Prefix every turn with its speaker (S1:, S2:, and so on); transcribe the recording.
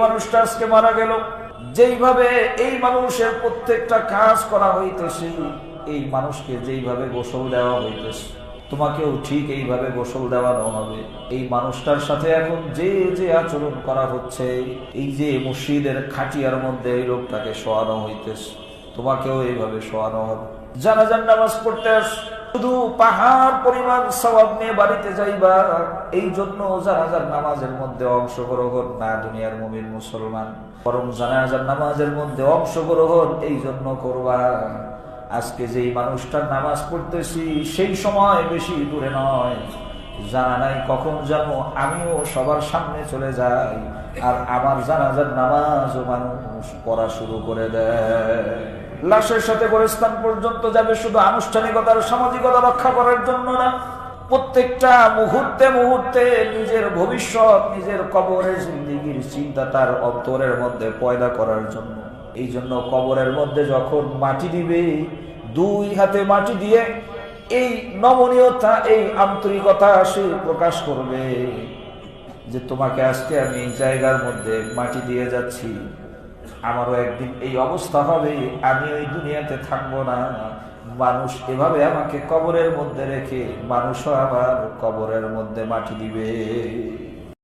S1: মানুষটা আজকে মারা গেল, যেইভাবে এই মানুষের প্রত্যেকটা কাজ করা হইতেছে, এই মানুষকে যেইভাবে গোসল দেওয়া হইতেছে, তোমাকেও ঠিক এইভাবে গোসল দেওয়ানো হবে। এই মানুষটার সাথে এখন যে যে আচরণ করা হচ্ছে, এই যে মসজিদের খাটিয়ার মধ্যে এই লোকটাকে শোয়ানো হইতেছে, তোমাকেও এইভাবে শোয়ানো হবে। জানাজার নামাজ পড়তে আস, শুধু পাহাড় পরিমাণ সওয়াব নিয়ে বাড়িতে যাইবা। এই জন্য জানাজার নামাজের মধ্যে অংশগ্রহণ না দুনিয়ার মুমিন মুসলমান, বরং জানাজার নামাজের মধ্যে অংশগ্রহণ এই জন্য করবা, আজকে যেই মানুষটার নামাজ পড়তেছি সেই সময় বেশি দূরে নয়, জানা নাই কখন যেন আমিও সবার সামনে চলে যাই আর আমার জানাজার নামাজও মানুষ পড়া শুরু করে দেয়। লাশের সাথে গোরস্থান পর্যন্ত যাবে শুধু আনুষ্ঠানিকতার সামাজিকতা রক্ষা করার জন্য না, প্রত্যেকটা মুহূর্তে মুহূর্তে নিজের ভবিষ্যৎ, নিজের কবরের জিন্দেগির চিন্তা তার অন্তরের মধ্যে পয়দা করার জন্য। এই জন্য কবরের মধ্যে যখন মাটি দিবে, দুই হাতে মাটি দিয়ে এই নমনীয়তা, এই আন্তরিকতা সে প্রকাশ করবে যে তোমাকে আজকে আমি এই জায়গার মধ্যে মাটি দিয়ে যাচ্ছি, আমারও একদিন এই অবস্থা হবে, আমি ওই দুনিয়াতে থাকবো না, মানুষ এভাবে আমাকে কবরের মধ্যে রেখে মানুষও আমার কবরের মধ্যে মাটি দিবে।